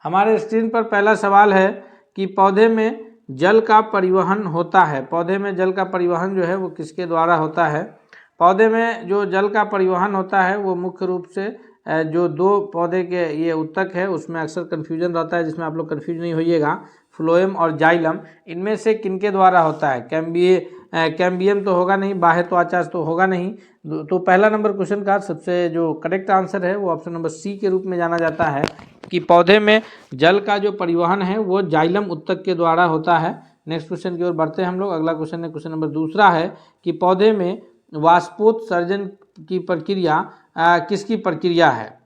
हमारे स्क्रीन पर पहला सवाल है कि पौधे में जल का परिवहन होता है। पौधे में जल का परिवहन जो है वो किसके द्वारा होता है? पौधे में जो जल का परिवहन होता है वो मुख्य रूप से जो दो पौधे के ये उत्तक है उसमें अक्सर कन्फ्यूजन रहता है, जिसमें आप लोग कन्फ्यूज नहीं होइएगा। फ्लोएम और जाइलम, इनमें से किनके द्वारा होता है? कैम्बियम तो होगा नहीं, बाह्य त्वचाज तो होगा नहीं। तो पहला नंबर क्वेश्चन का सबसे जो करेक्ट आंसर है वो ऑप्शन नंबर सी के रूप में जाना जाता है कि पौधे में जल का जो परिवहन है वो जाइलम उत्तक के द्वारा होता है। नेक्स्ट क्वेश्चन की ओर बढ़ते हैं हम लोग। अगला क्वेश्चन है क्वेश्चन नंबर दूसरा है कि पौधे में वाष्पोत्सर्जन की प्रक्रिया किसकी प्रक्रिया है?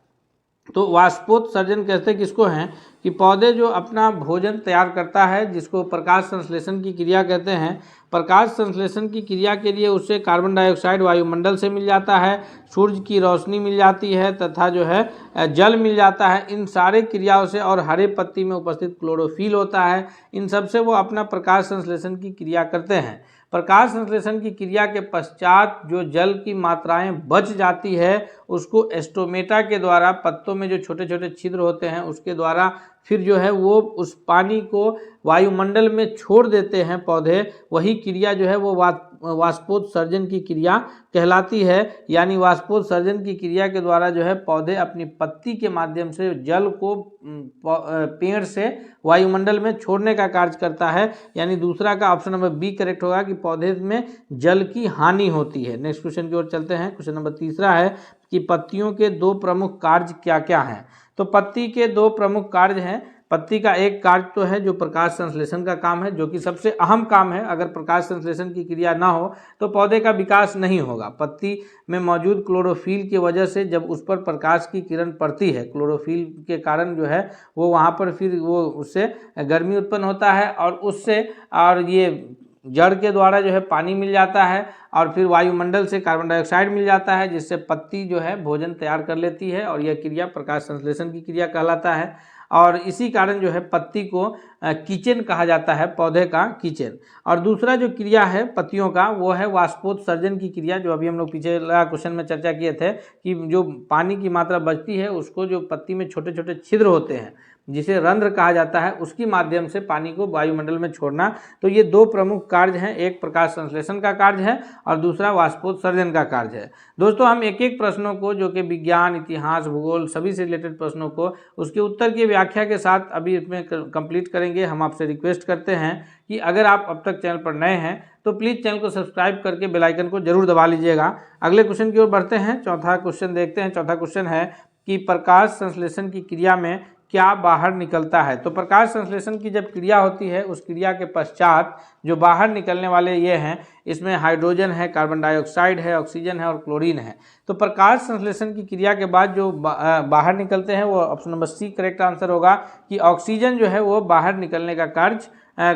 तो वाष्पोत्सर्जन कहते किसको हैं कि पौधे जो अपना भोजन तैयार करता है जिसको प्रकाश संश्लेषण की क्रिया कहते हैं। प्रकाश संश्लेषण की क्रिया के लिए उससे कार्बन डाइऑक्साइड वायुमंडल से मिल जाता है, सूर्य की रोशनी मिल जाती है तथा जो है जल मिल जाता है। इन सारे क्रियाओं से और हरे पत्ती में उपस्थित क्लोरोफिल होता है, इन सबसे वो अपना प्रकाश संश्लेषण की क्रिया करते हैं। प्रकाश संश्लेषण की क्रिया के पश्चात जो जल की मात्राएं बच जाती है उसको एस्टोमेटा के द्वारा, पत्तों में जो छोटे छोटे छिद्र होते हैं उसके द्वारा फिर जो है वो उस पानी को वायुमंडल में छोड़ देते हैं पौधे। वही क्रिया जो है वो वाष्पोत्सर्जन की क्रिया कहलाती है। यानी वाष्पोत्सर्जन की क्रिया के द्वारा जो है पौधे अपनी पत्ती के माध्यम से जल को पेड़ से वायुमंडल में छोड़ने का कार्य करता है। यानी दूसरा का ऑप्शन नंबर बी करेक्ट होगा कि पौधे में जल की हानि होती है। नेक्स्ट क्वेश्चन की ओर चलते हैं। क्वेश्चन नंबर तीसरा है कि पत्तियों के दो प्रमुख कार्य क्या क्या हैं? तो पत्ती के दो प्रमुख कार्य हैं। पत्ती का एक कार्य तो है जो प्रकाश संश्लेषण का काम है, जो कि सबसे अहम काम है। अगर प्रकाश संश्लेषण की क्रिया ना हो तो पौधे का विकास नहीं होगा। पत्ती में मौजूद क्लोरोफिल की वजह से जब उस पर प्रकाश की किरण पड़ती है, क्लोरोफिल के कारण जो है वो वहाँ पर फिर वो उससे गर्मी उत्पन्न होता है और उससे और ये जड़ के द्वारा जो है पानी मिल जाता है और फिर वायुमंडल से कार्बन डाइऑक्साइड मिल जाता है, जिससे पत्ती जो है भोजन तैयार कर लेती है और यह क्रिया प्रकाश संश्लेषण की क्रिया कहलाता है। और इसी कारण जो है पत्ती को किचन कहा जाता है, पौधे का किचन। और दूसरा जो क्रिया है पत्तियों का वो है वाष्पोत्सर्जन की क्रिया, जो अभी हम लोग पीछे क्वेश्चन में चर्चा किए थे कि जो पानी की मात्रा बचती है उसको जो पत्ती में छोटे छोटे छिद्र होते हैं जिसे रंध्र कहा जाता है उसकी माध्यम से पानी को वायुमंडल में छोड़ना। तो ये दो प्रमुख कार्य हैं, एक प्रकाश संश्लेषण का कार्य है और दूसरा वाष्पोत्सर्जन का कार्य है। दोस्तों हम एक एक प्रश्नों को जो कि विज्ञान, इतिहास, भूगोल सभी से रिलेटेड प्रश्नों को उसके उत्तर की व्याख्या के साथ अभी इसमें कंप्लीट करेंगे। हम आपसे रिक्वेस्ट करते हैं कि अगर आप अब तक चैनल पर नए हैं तो प्लीज़ चैनल को सब्सक्राइब करके बेल आइकन को जरूर दबा लीजिएगा। अगले क्वेश्चन की ओर बढ़ते हैं। चौथा क्वेश्चन देखते हैं। चौथा क्वेश्चन है कि प्रकाश संश्लेषण की क्रिया में क्या बाहर निकलता है? तो प्रकाश संश्लेषण की जब क्रिया होती है उस क्रिया के पश्चात जो बाहर निकलने वाले ये हैं, इसमें हाइड्रोजन है, कार्बन डाइऑक्साइड है, ऑक्सीजन है और क्लोरीन है। तो प्रकाश संश्लेषण की क्रिया के बाद जो बाहर निकलते हैं वो option number C correct answer होगा कि ऑक्सीजन जो है वो बाहर निकलने का कार्य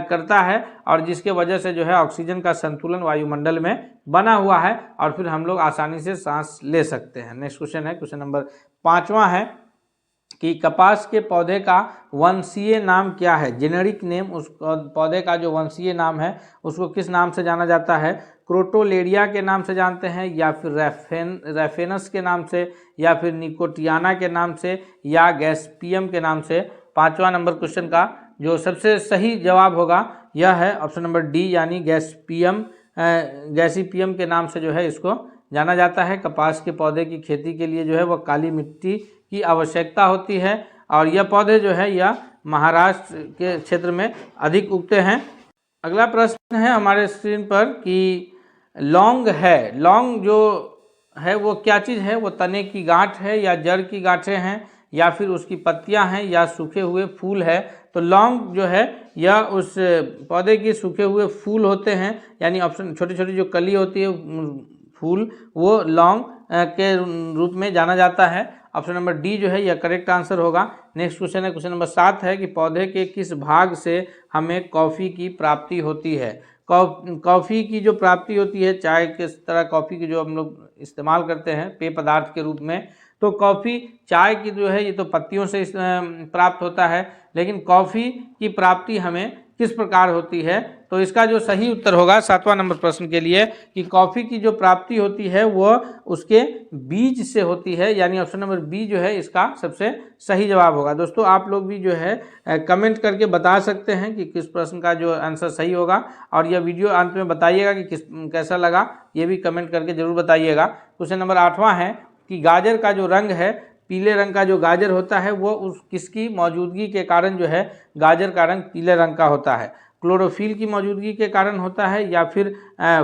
करता है और जिसके वजह से जो है ऑक्सीजन का संतुलन वायुमंडल में बना हुआ है और फिर हम लोग आसानी से सांस ले सकते हैं। नेक्स्ट क्वेश्चन है क्वेश्चन नंबर 5वां है कि कपास के पौधे का वंशीय नाम क्या है? जेनेरिक नेम, उस पौधे का जो वंशीय नाम है उसको किस नाम से जाना जाता है? क्रोटोलेरिया के नाम से जानते हैं या फिर रैफेनस के नाम से या फिर निकोटियाना के नाम से या गैस्पियम के नाम से? 5वां नंबर क्वेश्चन का जो सबसे सही जवाब होगा यह है ऑप्शन नंबर डी, यानी गैसीपियम के नाम से जो है इसको जाना जाता है। कपास के पौधे की खेती के लिए जो है वह काली मिट्टी की आवश्यकता होती है और यह पौधे जो है यह महाराष्ट्र के क्षेत्र में अधिक उगते हैं। अगला प्रश्न है हमारे स्क्रीन पर कि लौंग है, लौंग जो है वो क्या चीज़ है? वो तने की गांठ है या जड़ की गांठें हैं या फिर उसकी पत्तियां हैं या सूखे हुए फूल है? तो लौंग जो है यह उस पौधे की सूखे हुए फूल होते हैं, यानी ऑप्शन छोटी छोटी जो कली होती है फूल वो लौंग के रूप में जाना जाता है। ऑप्शन नंबर डी जो है यह करेक्ट आंसर होगा। नेक्स्ट क्वेश्चन है क्वेश्चन नंबर 7 है कि पौधे के किस भाग से हमें कॉफ़ी की प्राप्ति होती है? कॉफ़ी की जो प्राप्ति होती है, चाय के तरह कॉफ़ी की जो हम लोग इस्तेमाल करते हैं पेय पदार्थ के रूप में, तो कॉफ़ी चाय की जो है ये तो पत्तियों से प्राप्त होता है, लेकिन कॉफ़ी की प्राप्ति हमें किस प्रकार होती है? तो तो इसका जो सही उत्तर होगा 7वां नंबर प्रश्न के लिए कि कॉफ़ी की जो प्राप्ति होती है वह उसके बीज से होती है, यानी ऑप्शन नंबर बी जो है इसका सबसे सही जवाब होगा। दोस्तों आप लोग भी जो है कमेंट करके बता सकते हैं कि किस प्रश्न का जो आंसर सही होगा, और यह वीडियो अंत में बताइएगा कि कैसा लगा, ये भी कमेंट करके जरूर बताइएगा। क्वेश्चन नंबर 8वां है कि गाजर का जो रंग है, पीले रंग का जो गाजर होता है वो उस किसकी मौजूदगी के कारण जो है गाजर का रंग पीले रंग का होता है? क्लोरोफिल की मौजूदगी के कारण होता है, या फिर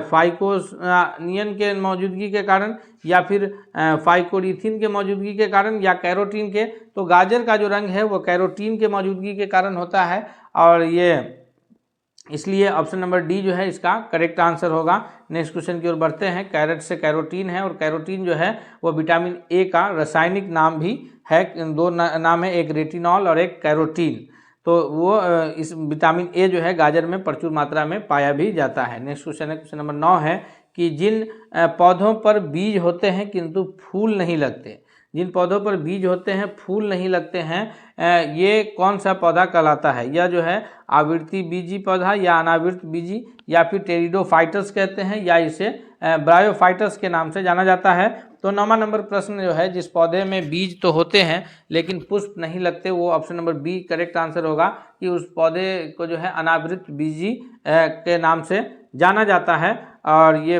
फाइकोनियन के मौजूदगी के कारण, या फिर फाइकोरिथिन के मौजूदगी के कारण, या कैरोटीन के? तो गाजर का जो रंग है वो कैरोटीन के मौजूदगी के कारण होता है, और ये इसलिए ऑप्शन नंबर डी जो है इसका करेक्ट आंसर होगा। नेक्स्ट क्वेश्चन की ओर बढ़ते हैं। कैरेट से कैरोटीन है, और कैरोटीन जो है वो विटामिन ए का रासायनिक नाम भी है। दो नाम है, एक रेटिनॉल और एक कैरोटीन। तो वो इस विटामिन ए जो है गाजर में प्रचुर मात्रा में पाया भी जाता है। नेक्स्ट क्वेश्चन है, क्वेश्चन नंबर 9 है कि जिन पौधों पर बीज होते हैं किंतु फूल नहीं लगते, जिन पौधों पर बीज होते हैं फूल नहीं लगते हैं, ये कौन सा पौधा कहलाता है? यह जो है आवृत्ति बीजी पौधा, या अनावृत बीजी, या फिर टेरिडोफाइटस कहते हैं, या इसे ब्रायोफाइटस के नाम से जाना जाता है। तो 9वां नंबर प्रश्न जो है, जिस पौधे में बीज तो होते हैं लेकिन पुष्प नहीं लगते, वो option number B correct answer होगा कि उस पौधे को जो है अनावृत बीजी के नाम से जाना जाता है। और ये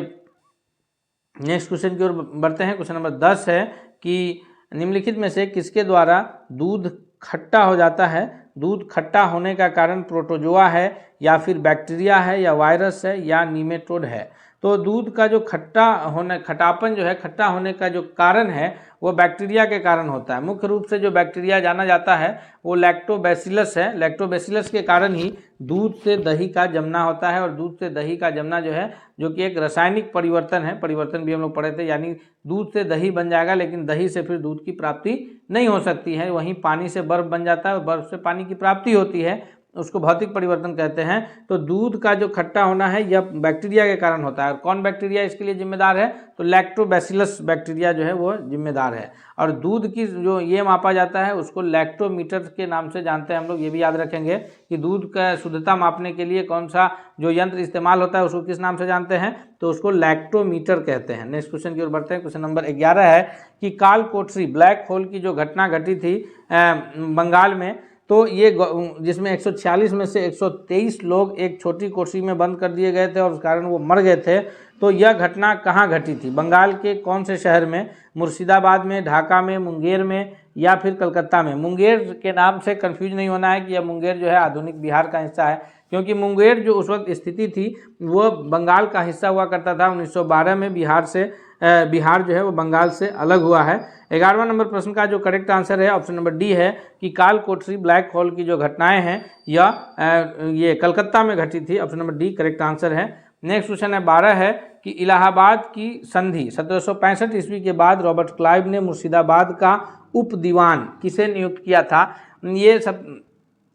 नेक्स्ट क्वेश्चन की ओर बढ़ते हैं। क्वेश्चन नंबर 10 है कि निम्नलिखित में से किसके द्वारा दूध खट्टा हो जाता है? दूध खट्टा होने का कारण प्रोटोजोआ है, या फिर बैक्टीरिया है, या वायरस है, या नीमेटोड है? तो दूध का जो खट्टापन जो है, खट्टा होने का जो कारण है वो बैक्टीरिया के कारण होता है। मुख्य रूप से जो बैक्टीरिया जाना जाता है वो लैक्टोबैसिलस है। लैक्टोबैसिलस के कारण ही दूध से दही का जमना होता है, और दूध से दही का जमना जो है, जो कि एक रासायनिक परिवर्तन है, परिवर्तन भी हम लोग पढ़े थे, यानी दूध से दही बन जाएगा लेकिन दही से फिर दूध की प्राप्ति नहीं हो सकती है। वहीं पानी से बर्फ बन जाता है और बर्फ से पानी की प्राप्ति होती है, उसको भौतिक परिवर्तन कहते हैं। तो दूध का जो खट्टा होना है यह बैक्टीरिया के कारण होता है। और कौन बैक्टीरिया इसके लिए जिम्मेदार है? तो लैक्टोबैसिलस बैक्टीरिया जो है वो जिम्मेदार है। और दूध की जो ये मापा जाता है उसको लैक्टोमीटर के नाम से जानते हैं हम लोग। ये भी याद रखेंगे कि दूध का शुद्धता मापने के लिए कौन सा जो यंत्र इस्तेमाल होता है उसको किस नाम से जानते हैं? तो उसको लैक्टोमीटर कहते हैं। नेक्स्ट क्वेश्चन की ओर बढ़ते हैं। क्वेश्चन नंबर 11 है कि काल कोठरी ब्लैक होल की जो घटना घटी थी बंगाल में, तो ये जिसमें 146 में से 123 लोग एक छोटी कोठरी में बंद कर दिए गए थे और उस कारण वो मर गए थे। तो यह घटना कहाँ घटी थी? बंगाल के कौन से शहर में? मुर्शिदाबाद में, ढाका में, मुंगेर में, या फिर कलकत्ता में? मुंगेर के नाम से कंफ्यूज नहीं होना है कि यह मुंगेर जो है आधुनिक बिहार का हिस्सा है, क्योंकि मुंगेर जो उस वक्त स्थिति थी वो बंगाल का हिस्सा हुआ करता था। 1912 में बिहार जो है वो बंगाल से अलग हुआ है। 11वां नंबर प्रश्न का जो करेक्ट आंसर है ऑप्शन नंबर डी है कि काल कोठरी ब्लैक होल की जो घटनाएं हैं ये कलकत्ता में घटी थी। Option number D correct answer है। नेक्स्ट क्वेश्चन है 12 है कि इलाहाबाद की संधि 1765 ईस्वी के बाद रॉबर्ट क्लाइव ने मुर्शिदाबाद का उप दीवान किसे नियुक्त किया था? ये सब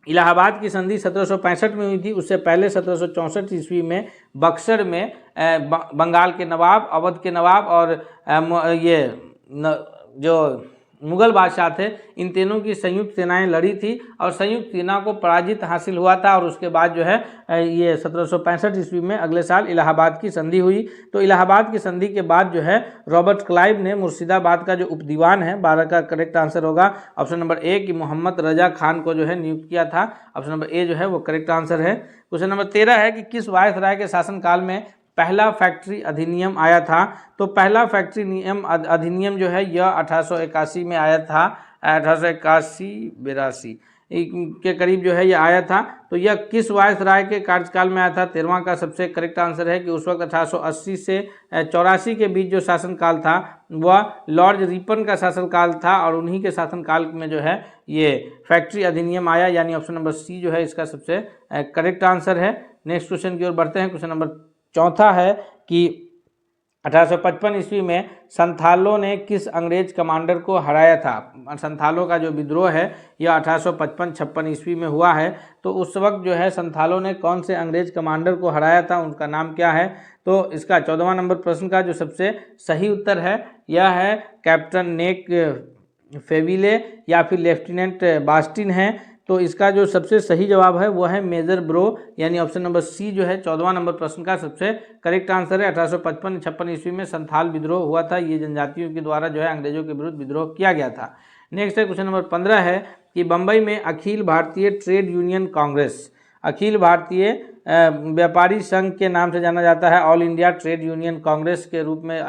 इलाहाबाद की संधि 1765 में हुई थी। उससे पहले 1764 ईस्वी में बक्सर में बंगाल के नवाब, अवध के नवाब और जो मुगल बादशाह थे, इन तीनों की संयुक्त सेनाएं लड़ी थी और संयुक्त सेना को पराजित हासिल हुआ था। और उसके बाद जो है ये 1765 ईस्वी में अगले साल इलाहाबाद की संधि हुई। तो इलाहाबाद की संधि के बाद जो है रॉबर्ट क्लाइव ने मुर्शिदाबाद का जो उपदीवान है, 12 का करेक्ट आंसर होगा ऑप्शन नंबर ए कि मोहम्मद रजा खान को जो है नियुक्त किया था। ऑप्शन नंबर ए जो है वो करेक्ट आंसर है। क्वेश्चन नंबर 13 है कि किस वायसराय के शासनकाल में पहला फैक्ट्री अधिनियम आया था? तो पहला फैक्ट्री नियम अधिनियम जो है यह 1881 में आया था। 1881-82 के करीब जो है यह आया था। तो यह किस वायसराय के कार्यकाल में आया था? 13वां का सबसे करेक्ट आंसर है कि उस वक्त 1880 से 84 के बीच जो शासनकाल था वह लॉर्ड रिपन का शासनकाल था, और उन्हीं के शासनकाल में जो है ये फैक्ट्री अधिनियम आया, यानी ऑप्शन नंबर सी जो है इसका सबसे करेक्ट आंसर है। नेक्स्ट क्वेश्चन की ओर बढ़ते हैं। क्वेश्चन नंबर 4 है कि 1855 ईस्वी में संथालों ने किस अंग्रेज कमांडर को हराया था? संथालों का जो विद्रोह है यह 1855-56 ईस्वी में हुआ है। तो उस वक्त जो है संथालों ने कौन से अंग्रेज कमांडर को हराया था, उनका नाम क्या है? तो इसका 14वां नंबर प्रश्न का जो सबसे सही उत्तर है यह है कैप्टन नेक फेविले या फिर लेफ्टिनेंट बास्टिन है। तो इसका जो सबसे सही जवाब है वो है मेजर ब्रो, यानी ऑप्शन नंबर सी जो है 14वां नंबर प्रश्न का सबसे करेक्ट आंसर है। 1855-56 ईस्वी में संथाल विद्रोह हुआ था। ये जनजातियों के द्वारा जो है अंग्रेजों के विरुद्ध विद्रोह किया गया था। नेक्स्ट है क्वेश्चन नंबर 15 है कि बम्बई में अखिल भारतीय ट्रेड यूनियन कांग्रेस, अखिल भारतीय व्यापारी संघ के नाम से जाना जाता है, all India trade union Congress के रूप में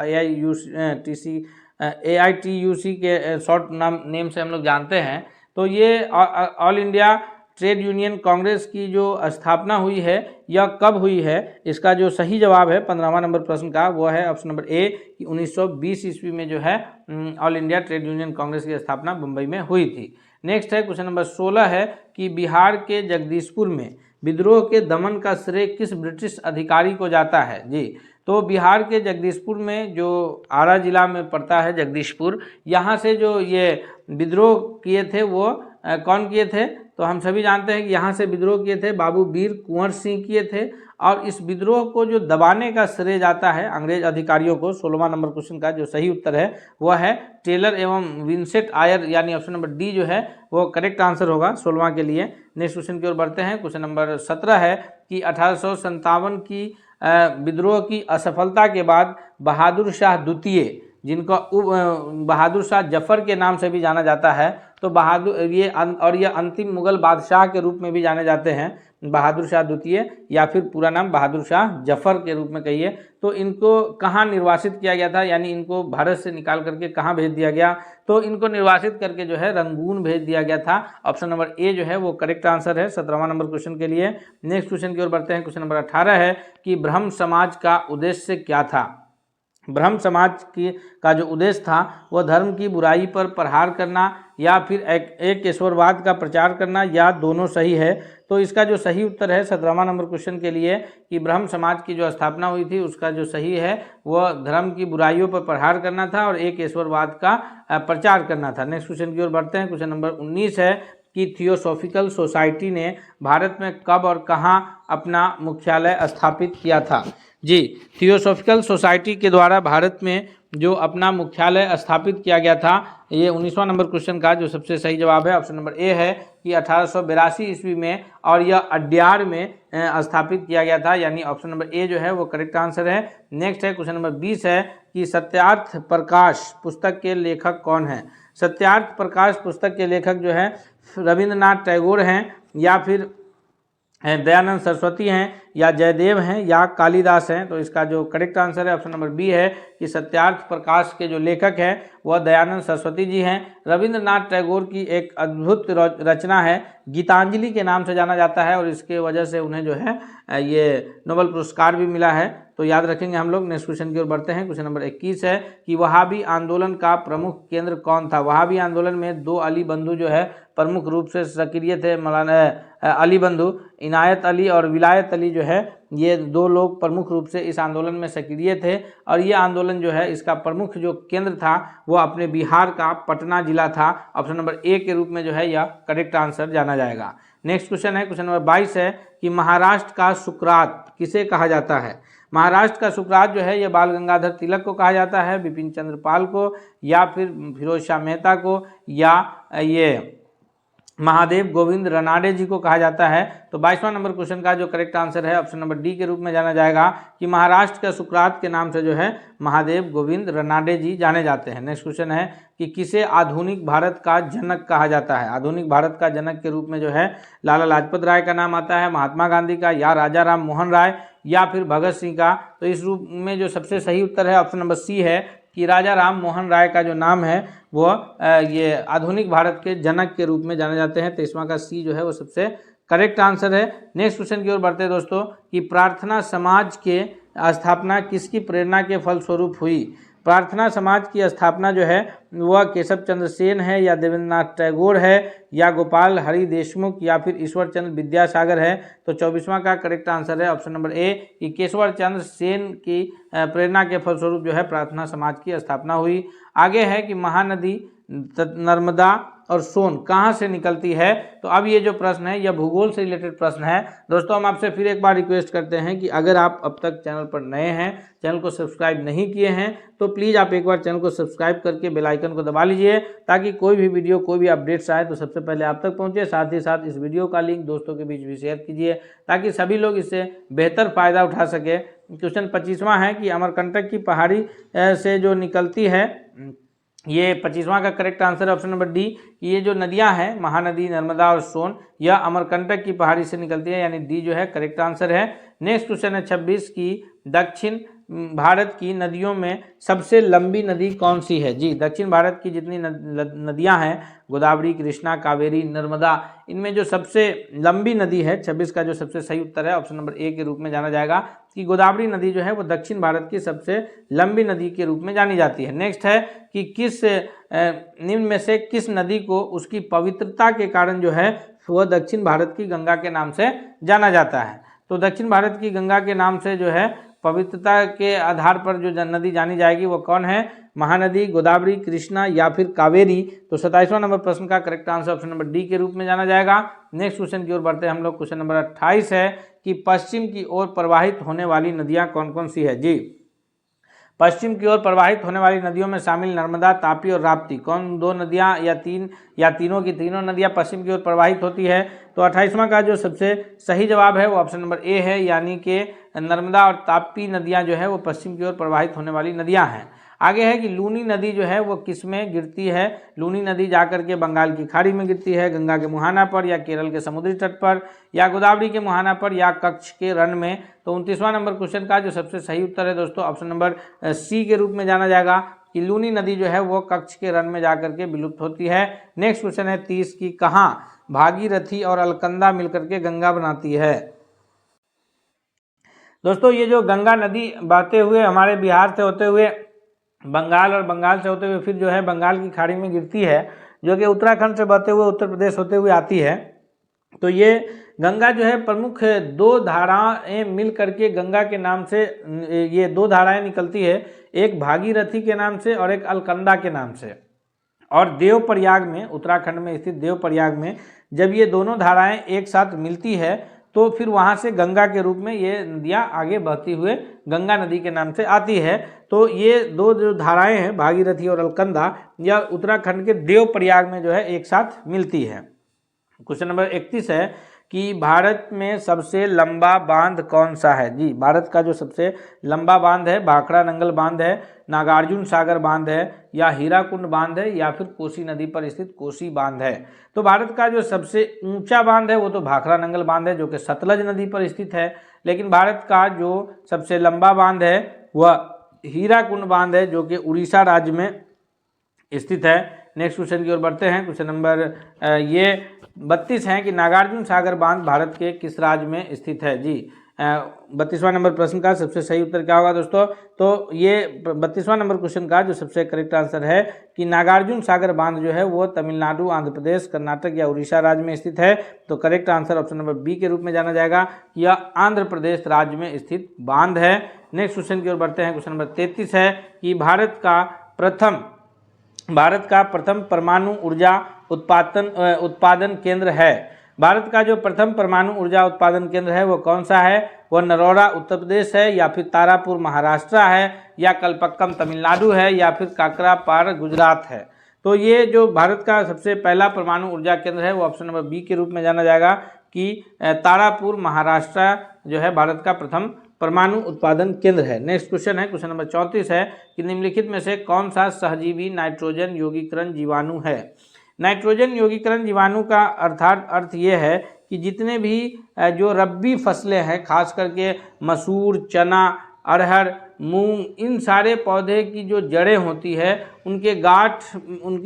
AITUC के शॉर्ट नेम से हम लोग जानते हैं। तो ये all India trade union Congress की जो स्थापना हुई है यह कब हुई है, इसका जो सही जवाब है 15वां नंबर प्रश्न का वो है ऑप्शन नंबर ए कि 1920 ईस्वी में जो है all India trade union Congress की स्थापना मुंबई में हुई थी। नेक्स्ट है क्वेश्चन नंबर 16 है कि बिहार के जगदीशपुर में विद्रोह के दमन का श्रेय किस ब्रिटिश अधिकारी को जाता है। जी, तो बिहार के जगदीशपुर में जो आरा जिला में पड़ता है जगदीशपुर, यहाँ से जो ये विद्रोह किए थे वो कौन किए थे, तो हम सभी जानते हैं कि यहाँ से विद्रोह किए थे बाबू वीर कुंवर सिंह किए थे। और इस विद्रोह को जो दबाने का श्रेय जाता है अंग्रेज अधिकारियों को। 16वां नंबर क्वेश्चन का जो सही उत्तर है वह है टेलर एवं विंसेंट आयर, यानी ऑप्शन नंबर डी जो है वो करेक्ट आंसर होगा 16वां के लिए। नेक्स्ट क्वेश्चन की ओर बढ़ते हैं। क्वेश्चन नंबर 17 है कि 1857 की विद्रोह की असफलता के बाद बहादुर शाह द्वितीय, जिनको बहादुर शाह जफर के नाम से भी जाना जाता है, तो ये अंतिम मुगल बादशाह के रूप में भी जाने जाते हैं, बहादुर शाह द्वितीय या फिर पूरा नाम बहादुर शाह जफर के रूप में कहिए। तो इनको कहाँ निर्वासित किया गया था, यानी इनको भारत से निकाल करके कहाँ भेज दिया गया, तो इनको निर्वासित करके जो है रंगून भेज दिया गया था। ऑप्शन नंबर ए जो है वो करेक्ट आंसर है 17वां नंबर क्वेश्चन के लिए। नेक्स्ट क्वेश्चन की ओर बढ़ते हैं। क्वेश्चन नंबर 18 है कि ब्रह्म समाज का उद्देश्य क्या था। ब्रह्म समाज का जो उद्देश्य था वह धर्म की बुराई पर प्रहार करना या फिर एक ईश्वरवाद का प्रचार करना, या दोनों सही है। तो इसका जो सही उत्तर है 17वां नंबर क्वेश्चन के लिए कि ब्रह्म समाज की जो स्थापना हुई थी उसका जो सही है वह धर्म की बुराइयों पर प्रहार करना था और एक ईश्वरवाद का प्रचार करना था। नेक्स्ट क्वेश्चन की ओर बढ़ते हैं। क्वेश्चन नंबर 19 है कि थियोसॉफिकल सोसाइटी ने भारत में कब और कहाँ अपना मुख्यालय स्थापित किया था। जी, थियोसॉफिकल सोसाइटी के द्वारा भारत में जो अपना मुख्यालय स्थापित किया गया था, ये 19वां नंबर क्वेश्चन का जो सबसे सही जवाब है ऑप्शन नंबर ए है कि 1882 ईस्वी में, और यह अड्यार में स्थापित किया गया था, यानी ऑप्शन नंबर ए जो है वो करेक्ट आंसर है। नेक्स्ट है क्वेश्चन नंबर 20 है कि सत्यार्थ प्रकाश पुस्तक के लेखक कौन है। सत्यार्थ प्रकाश पुस्तक के लेखक जो है रविंद्रनाथ टैगोर हैं, या फिर दयानंद सरस्वती हैं, या जयदेव हैं, या कालिदास हैं। तो इसका जो करेक्ट आंसर है ऑप्शन नंबर बी है कि सत्यार्थ प्रकाश के जो लेखक हैं वह दयानंद सरस्वती जी हैं। रविंद्रनाथ टैगोर की एक अद्भुत रचना है गीतांजलि के नाम से जाना जाता है, और इसके वजह से उन्हें जो है ये नोबेल पुरस्कार भी मिला है, तो याद रखेंगे हम लोग। नेक्स्ट क्वेश्चन की ओर बढ़ते हैं। क्वेश्चन नंबर 21 है कि वहाबी आंदोलन का प्रमुख केंद्र कौन था। वहाबी आंदोलन में दो अली बंधु जो है प्रमुख रूप से सक्रिय थे। मौलाना अली बंधु इनायत अली और विलायत अली जो है ये दो लोग प्रमुख रूप से इस आंदोलन में सक्रिय थे, और ये आंदोलन जो है इसका प्रमुख जो केंद्र था वो अपने बिहार का पटना जिला था। ऑप्शन नंबर ए के रूप में जो है यह करेक्ट आंसर जाना जाएगा। नेक्स्ट क्वेश्चन है क्वेश्चन नंबर 22 है कि महाराष्ट्र का सुकरात किसे कहा जाता है। महाराष्ट्र का सुकरात जो है यह बाल गंगाधर तिलक को कहा जाता है, बिपिन चंद्र पाल को, या फिर फिरोज शाह मेहता को, या ये महादेव गोविंद रनाडे जी को कहा जाता है। तो 22वां नंबर क्वेश्चन का जो करेक्ट आंसर है ऑप्शन नंबर डी के रूप में जाना जाएगा कि महाराष्ट्र का सुकरात के नाम से जो है महादेव गोविंद रनाडे जी जाने जाते हैं। नेक्स्ट क्वेश्चन है कि किसे आधुनिक भारत का जनक कहा जाता है। आधुनिक भारत का जनक के रूप में जो है लाला लाजपत राय का नाम आता है, महात्मा गांधी का, या राजा राम मोहन राय, या फिर भगत सिंह का। तो इस रूप में जो सबसे सही उत्तर है ऑप्शन नंबर सी है कि राजा राम मोहन राय का जो नाम है वो ये आधुनिक भारत के जनक के रूप में जाने जाते हैं। 23वां का सी जो है वो सबसे करेक्ट आंसर है। नेक्स्ट क्वेश्चन की ओर बढ़ते हैं दोस्तों कि प्रार्थना समाज के स्थापना किसकी प्रेरणा के फलस्वरूप हुई। प्रार्थना समाज की स्थापना जो है वह केशव चंद्र सेन है, या देवेंद्रनाथ टैगोर है, या गोपाल हरि देशमुख, या फिर ईश्वर चंद्र विद्यासागर है। तो 24वां का करेक्ट आंसर है ऑप्शन नंबर ए कि केशव चंद्र सेन की प्रेरणा के फलस्वरूप जो है प्रार्थना समाज की स्थापना हुई। आगे है कि महानदी नर्मदा और सोन कहाँ से निकलती है। तो अब ये जो प्रश्न है यह भूगोल से रिलेटेड प्रश्न है। दोस्तों हम आपसे फिर एक बार रिक्वेस्ट करते हैं कि अगर आप अब तक चैनल पर नए हैं, चैनल को सब्सक्राइब नहीं किए हैं, तो प्लीज़ आप एक बार चैनल को सब्सक्राइब करके बेल आइकन को दबा लीजिए, ताकि कोई भी वीडियो, कोई भी अपडेट्स आए तो सबसे पहले आप तक पहुंचे। साथ ही साथ इस वीडियो का लिंक दोस्तों के बीच भी शेयर कीजिए, ताकि सभी लोग इससे बेहतर फ़ायदा उठा सके। क्वेश्चन 25वां है कि अमरकंटक की पहाड़ी से जो निकलती है, ये 25वां का करेक्ट आंसर है ऑप्शन नंबर डी। ये जो नदियां हैं महानदी, नर्मदा और सोन, यह अमरकंटक की पहाड़ी से निकलती है, यानी डी जो है करेक्ट आंसर है। नेक्स्ट क्वेश्चन है 26 की दक्षिण भारत की नदियों में सबसे लंबी नदी कौन सी है। जी, दक्षिण भारत की जितनी नदियां हैं, गोदावरी, कृष्णा, कावेरी, नर्मदा, इनमें जो सबसे लंबी नदी है, 26 का जो सबसे सही उत्तर है ऑप्शन नंबर ए के रूप में जाना जाएगा कि गोदावरी नदी जो है वो दक्षिण भारत की सबसे लंबी नदी के रूप में जानी जाती है। नेक्स्ट है कि किस निम्न में से किस नदी को उसकी पवित्रता के कारण जो है वह दक्षिण भारत की गंगा के नाम से जाना जाता है। तो दक्षिण भारत की गंगा के नाम से जो है पवित्रता के आधार पर जो नदी जानी जाएगी वो कौन है, महानदी, गोदावरी, कृष्णा या फिर कावेरी। तो 27वां नंबर प्रश्न का correct answer option number D के रूप में जाना जाएगा। नेक्स्ट क्वेश्चन की ओर बढ़ते हैं हम लोग। क्वेश्चन नंबर 28 है कि पश्चिम की ओर प्रवाहित होने वाली नदियां कौन कौन सी है। जी, पश्चिम की ओर प्रवाहित होने वाली नदियों में शामिल नर्मदा, तापी और राप्ती। कौन दो नदियां या तीनों की तीनों नदियां पश्चिम की ओर प्रवाहित होती है। तो 28वां का जो सबसे सही जवाब है वो ऑप्शन नंबर ए है, यानी कि नर्मदा और तापी नदियां जो है वो पश्चिम की ओर प्रवाहित होने वाली नदियां हैं। आगे है कि लूनी नदी जो है वो किस में गिरती है। लूनी नदी जाकर के बंगाल की खाड़ी में गिरती है, गंगा के मुहाना पर, या केरल के समुद्री तट पर, या गोदावरी के मुहाना पर, या कच्छ के रण में। तो 29वां नंबर क्वेश्चन का जो सबसे सही उत्तर है दोस्तों ऑप्शन नंबर सी के रूप में जाना जाएगा कि लूनी नदी जो है वो कच्छ के रण में जाकर के विलुप्त होती है। नेक्स्ट क्वेश्चन है 30 की कहाँ भागीरथी और अलकनंदा मिलकर के गंगा बनाती है। दोस्तों ये जो गंगा नदी बहते हुए हमारे बिहार से होते हुए बंगाल और बंगाल से होते हुए फिर जो है बंगाल की खाड़ी में गिरती है, जो कि उत्तराखंड से बहते हुए उत्तर प्रदेश होते हुए आती है। तो ये गंगा जो है प्रमुख दो धाराएं मिल करके गंगा के नाम से, ये दो धाराएं निकलती है, एक भागीरथी के नाम से और एक अलकनंदा के नाम से। और देवप्रयाग में, उत्तराखंड में स्थित देवप्रयाग में जब ये दोनों धाराएं एक साथ मिलती है तो फिर वहाँ से गंगा के रूप में ये नदियाँ आगे बहती हुए गंगा नदी के नाम से आती है। तो ये दो जो धाराएं हैं भागीरथी और अलकनंदा, यह उत्तराखंड के देवप्रयाग में जो है एक साथ मिलती है। क्वेश्चन नंबर 31 है कि भारत में सबसे लंबा बांध कौन सा है। जी, भारत का जो सबसे लंबा बांध है भाखड़ा नंगल बांध है, नागार्जुन सागर बांध है, या हीराकुंड बांध है, या फिर कोसी नदी पर स्थित कोसी बांध है। तो भारत का जो सबसे ऊंचा बांध है वो तो भाखड़ा नंगल बांध है, जो कि सतलज नदी पर स्थित है। लेकिन भारत का जो सबसे लंबा बांध है वह हीराकुंड बांध है, जो कि उड़ीसा राज्य में स्थित है। नेक्स्ट क्वेश्चन की ओर बढ़ते हैं। क्वेश्चन नंबर ये 32 है कि नागार्जुन सागर बांध भारत के किस राज्य में स्थित है। जी, 32वां नंबर प्रश्न का सबसे सही उत्तर क्या होगा दोस्तों। तो ये 32वां नंबर क्वेश्चन का जो सबसे करेक्ट आंसर है कि नागार्जुन सागर बांध जो है वो तमिलनाडु, आंध्र प्रदेश, कर्नाटक या उड़ीसा राज्य में स्थित है। तो correct answer option number B के रूप में जाना जाएगा कि यह आंध्र प्रदेश राज्य में स्थित बांध है। नेक्स्ट क्वेश्चन की ओर बढ़ते हैं। क्वेश्चन नंबर 33 है कि भारत का प्रथम परमाणु ऊर्जा उत्पादन केंद्र है। भारत का जो प्रथम परमाणु ऊर्जा उत्पादन केंद्र है वो कौन सा है। वह नरोड़ा उत्तर प्रदेश है, या फिर तारापुर महाराष्ट्र है, या कलपक्कम तमिलनाडु है, या फिर काकरापार गुजरात है। तो ये जो भारत का सबसे पहला परमाणु ऊर्जा केंद्र है वो ऑप्शन नंबर बी के रूप में जाना जाएगा कि तारापुर महाराष्ट्र जो है भारत का प्रथम परमाणु उत्पादन केंद्र है। नेक्स्ट क्वेश्चन है, क्वेश्चन नंबर 34 है कि निम्नलिखित में से कौन सा सहजीवी नाइट्रोजन यौगीकरण जीवाणु है। नाइट्रोजन यौगीकरण जीवाणु का अर्थ ये है कि जितने भी जो रब्बी फसलें हैं, खास करके मसूर, चना, अरहर, मूंग, इन सारे पौधे की जो जड़ें होती है उनके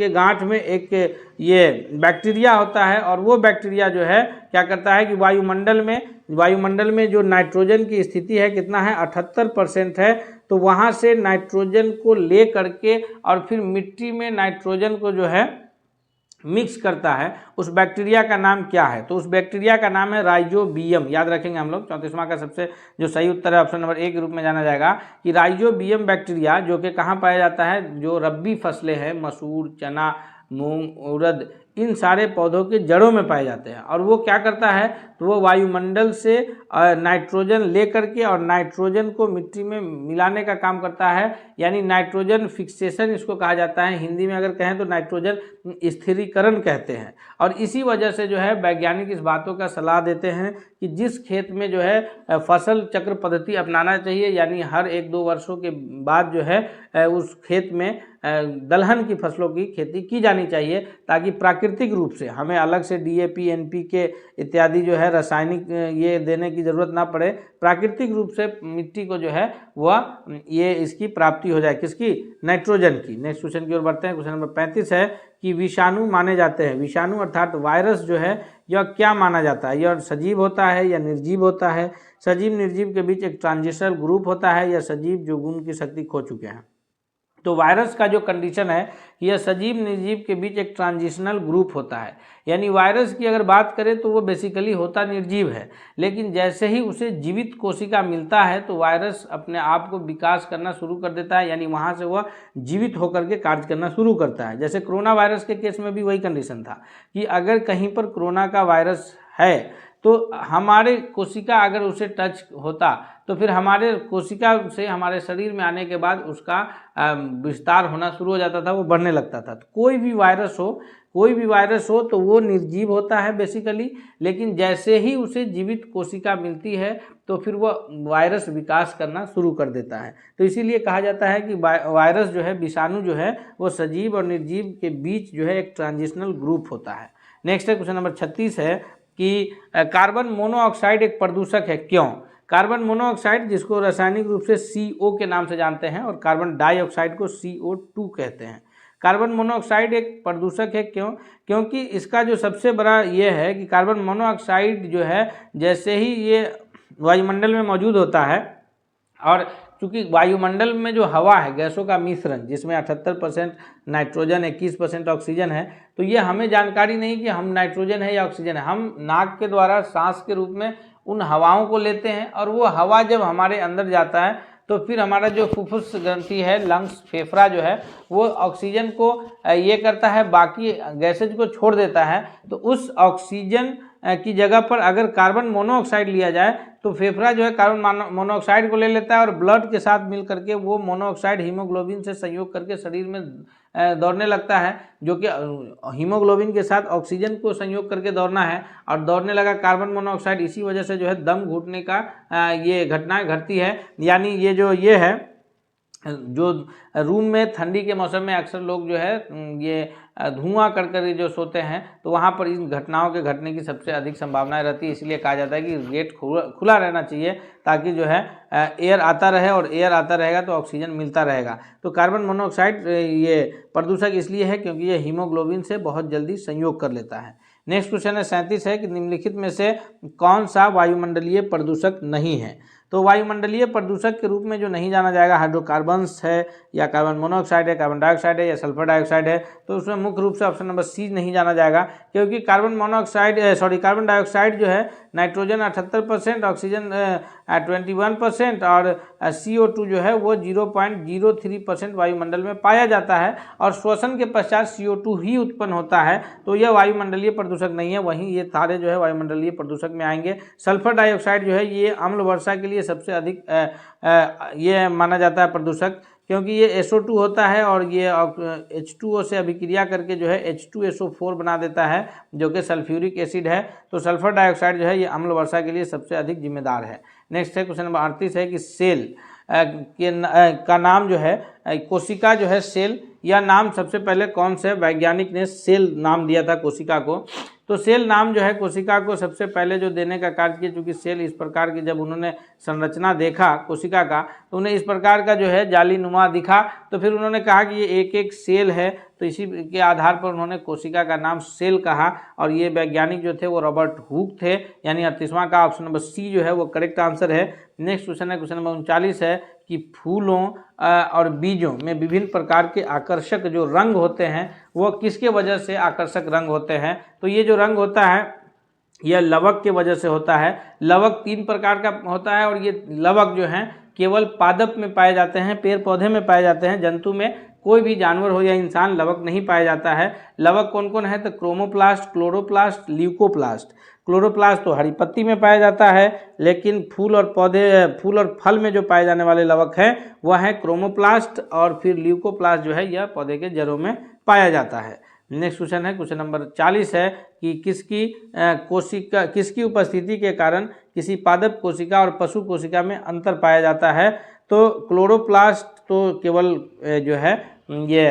गांठ में एक ये बैक्टीरिया होता है, और वो बैक्टीरिया जो है क्या करता है कि वायुमंडल में जो नाइट्रोजन की स्थिति है कितना है 78% है। तो वहाँ से नाइट्रोजन को ले करके और फिर मिट्टी में नाइट्रोजन को जो है मिक्स करता है। उस बैक्टीरिया का नाम क्या है। तो उस बैक्टीरिया का नाम है राइजोबियम। याद रखेंगे हम लोग। 34वां का सबसे जो सही उत्तर है ऑप्शन नंबर ए के रूप में जाना जाएगा कि राइजोबियम बैक्टीरिया, जो कि कहाँ पाया जाता है, जो रब्बी फसलें हैं मसूर, चना, मूंग, उड़द, इन सारे पौधों के जड़ों में पाए जाते हैं। और वो क्या करता है, तो वो वायुमंडल से नाइट्रोजन ले करके और नाइट्रोजन को मिट्टी में मिलाने का काम करता है, यानी नाइट्रोजन फिक्सेशन इसको कहा जाता है। हिंदी में अगर कहें तो नाइट्रोजन स्थिरीकरण कहते हैं। और इसी वजह से जो है वैज्ञानिक इस बातों का सलाह देते हैं कि जिस खेत में जो है फसल चक्र पद्धति अपनाना चाहिए, यानी हर 1-2 वर्षों के बाद जो है उस खेत में दलहन की फसलों की खेती की जानी चाहिए, ताकि प्राकृतिक रूप से हमें अलग से DAP NPK इत्यादि जो है रासायनिक ये देने की ज़रूरत ना पड़े। प्राकृतिक रूप से मिट्टी को जो है वह ये इसकी प्राप्ति हो जाए, किसकी, नाइट्रोजन की। नेक्स्ट क्वेश्चन की ओर बढ़ते हैं। क्वेश्चन नंबर 35 है कि विषाणु माने जाते हैं। विषाणु अर्थात वायरस जो है यह क्या माना जाता है, यह सजीव होता है या निर्जीव होता है, सजीव निर्जीव के बीच एक ट्रांजिशनल ग्रुप होता है, या सजीव जो गुण की शक्ति खो चुके हैं। तो वायरस का जो कंडीशन है, यह सजीव निर्जीव के बीच एक ट्रांजिशनल ग्रुप होता है। यानी वायरस की अगर बात करें तो वो बेसिकली होता निर्जीव है, लेकिन जैसे ही उसे जीवित कोशिका मिलता है तो वायरस अपने आप को विकास करना शुरू कर देता है, यानी वहाँ से वह जीवित होकर के कार्य करना शुरू करता है। जैसे कोरोना वायरस के केस में भी वही कंडीशन था कि अगर कहीं पर कोरोना का वायरस है तो हमारे कोशिका अगर उसे टच होता तो फिर हमारे कोशिका से हमारे शरीर में आने के बाद उसका विस्तार होना शुरू हो जाता था, वो बढ़ने लगता था। तो कोई भी वायरस हो तो वो निर्जीव होता है बेसिकली, लेकिन जैसे ही उसे जीवित कोशिका मिलती है तो फिर वह वायरस विकास करना शुरू कर देता है। तो इसीलिए कहा जाता है कि वायरस जो है, विषाणु जो है, वो सजीव और निर्जीव के बीच जो है एक ट्रांजिशनल ग्रुप होता है। नेक्स्ट है क्वेश्चन नंबर 36 है कि कार्बन मोनोऑक्साइड एक प्रदूषक है, क्यों। कार्बन मोनोऑक्साइड, जिसको रासायनिक रूप से CO के नाम से जानते हैं, और कार्बन डाइऑक्साइड को CO2 कहते हैं। कार्बन मोनोऑक्साइड एक प्रदूषक है, क्यों, क्योंकि इसका जो सबसे बड़ा ये है कि कार्बन मोनोऑक्साइड जो है जैसे ही ये वायुमंडल में मौजूद होता है, और चूँकि वायुमंडल में जो हवा है, गैसों का मिश्रण, जिसमें 78% नाइट्रोजन 21% ऑक्सीजन है, तो ये हमें जानकारी नहीं कि हम नाइट्रोजन है या ऑक्सीजन है। हम नाक के द्वारा सांस के रूप में उन हवाओं को लेते हैं, और वो हवा जब हमारे अंदर जाता है तो फिर हमारा जो फुफ्फुस ग्रंथि है, लंग्स, फेफड़ा जो है, वो ऑक्सीजन को ये करता है, बाकी गैसेज को छोड़ देता है। तो उस ऑक्सीजन की जगह पर अगर कार्बन मोनोऑक्साइड लिया जाए तो फेफड़ा जो है कार्बन मोनोऑक्साइड को ले लेता है, और ब्लड के साथ मिल करके वो मोनोऑक्साइड हीमोग्लोबिन से संयोग करके शरीर में दौड़ने लगता है, जो कि हीमोग्लोबिन के साथ ऑक्सीजन को संयोग करके दौड़ना है, और दौड़ने लगा कार्बन मोनोऑक्साइड। इसी वजह से जो है दम घुटने का ये घटनाएं घटती है। यानी ये है जो रूम में ठंडी के मौसम में अक्सर लोग जो है ये धुआं कर जो सोते हैं, तो वहाँ पर इन घटनाओं के घटने की सबसे अधिक संभावनाएं रहती है। इसलिए कहा जाता है कि गेट खुला रहना चाहिए, ताकि जो है एयर आता रहे, और एयर आता रहेगा तो ऑक्सीजन मिलता रहेगा। तो कार्बन मोनोऑक्साइड ये प्रदूषक इसलिए है क्योंकि ये हीमोग्लोबिन से बहुत जल्दी संयोग कर लेता है। नेक्स्ट क्वेश्चन है 37 है कि निम्नलिखित में से कौन सा वायुमंडलीय प्रदूषक नहीं है। तो वायुमंडलीय प्रदूषक के रूप में जो नहीं जाना जाएगा, हाइड्रोकार्बन्स है, या कार्बन मोनोऑक्साइड है, कार्बन डाइऑक्साइड है, या सल्फर डाइऑक्साइड है। तो उसमें मुख्य रूप से ऑप्शन नंबर C नहीं जाना जाएगा, क्योंकि कार्बन डाइऑक्साइड जो है नाइट्रोजन 78%, ऑक्सीजन 21% और CO2 जो है वो 0.03% वायुमंडल में पाया जाता है, और श्वसन के पश्चात CO2 ही उत्पन्न होता है। तो यह वायुमंडलीय प्रदूषक नहीं है। वहीं ये सारे जो है वायुमंडलीय प्रदूषक में आएंगे। सल्फर डाइऑक्साइड जो है ये अम्ल वर्षा के लिए सबसे अधिक ये माना जाता है प्रदूषक, क्योंकि ये SO2 होता है, और ये H2O से अभिक्रिया करके जो है H2SO4 बना देता है, जो कि सल्फ्यूरिक एसिड है। तो सल्फर डाइऑक्साइड जो है ये अम्ल वर्षा के लिए सबसे अधिक जिम्मेदार है। नेक्स्ट है क्वेश्चन नंबर 38 है कि सेल का नाम जो है, कोशिका जो है सेल, यह नाम सबसे पहले कौन से वैज्ञानिक ने सेल नाम दिया था कोशिका को। तो सेल नाम जो है कोशिका को सबसे पहले जो देने का कार्य किया, चूँकि सेल इस प्रकार की जब उन्होंने संरचना देखा कोशिका का, तो उन्हें इस प्रकार का जो है जालीनुमा दिखा, तो फिर उन्होंने कहा कि ये एक एक सेल है। तो इसी के आधार पर उन्होंने कोशिका का नाम सेल कहा, और ये वैज्ञानिक जो थे वो रॉबर्ट हुक थे। यानी 38वां का ऑप्शन नंबर C जो है वो करेक्ट आंसर है। नेक्स्ट क्वेश्चन है क्वेश्चन नंबर 39 है कि फूलों और बीजों में विभिन्न प्रकार के आकर्षक जो रंग होते हैं वो किसके वजह से आकर्षक रंग होते हैं। तो ये जो रंग होता है यह लवक के वजह से होता है। लवक 3 प्रकार का होता है, और ये लवक जो हैं केवल पादप में पाए जाते हैं, पेड़ पौधे में पाए जाते हैं, जंतु में कोई भी जानवर हो या इंसान लवक नहीं पाया जाता है। लवक कौन कौन है? तो क्रोमोप्लास्ट, क्लोरोप्लास्ट, ल्यूकोप्लास्ट। क्लोरोप्लास्ट तो हरी पत्ती में पाया जाता है, लेकिन फूल और फल में जो पाए जाने वाले लवक हैं वह है क्रोमोप्लास्ट, और फिर ल्यूकोप्लास्ट जो है यह पौधे के जड़ों में पाया जाता है। नेक्स्ट क्वेश्चन है, क्वेश्चन नंबर 40 है कि किसकी उपस्थिति के कारण किसी पादप कोशिका और पशु कोशिका में अंतर पाया जाता है? तो क्लोरोप्लास्ट तो केवल जो है ये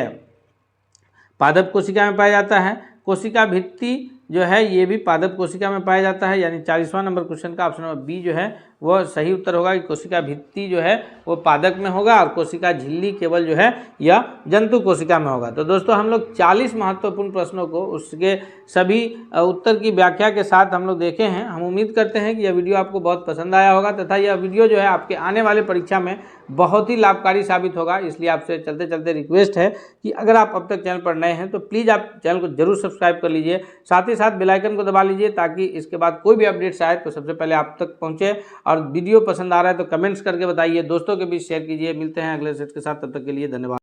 पादप कोशिका में पाया जाता है। कोशिका भित्ति जो है ये भी पादप कोशिका में पाया जाता है, यानी 40वां नंबर क्वेश्चन का ऑप्शन नंबर बी जो है वह सही उत्तर होगा कि कोशिका भित्ति जो है वो पादप में होगा और कोशिका झिल्ली केवल जो है यह जंतु कोशिका में होगा। तो दोस्तों हम लोग 40 महत्वपूर्ण प्रश्नों को उसके सभी उत्तर की व्याख्या के साथ हम लोग देखे हैं। हम उम्मीद करते हैं कि यह वीडियो आपको बहुत पसंद आया होगा तथा यह वीडियो जो है आपके आने वाले परीक्षा में बहुत ही लाभकारी साबित होगा। इसलिए आपसे चलते चलते रिक्वेस्ट है कि अगर आप अब तक चैनल पर नए हैं तो प्लीज़ आप चैनल को जरूर सब्सक्राइब कर लीजिए, साथ ही साथ बेल आइकन को दबा लीजिए ताकि इसके बाद कोई भी अपडेट्स आए तो सबसे पहले आप तक पहुंचे। और वीडियो पसंद आ रहा है तो कमेंट्स करके बताइए, दोस्तों के बीच शेयर कीजिए। मिलते हैं अगले सेट के साथ, तब तक के लिए धन्यवाद।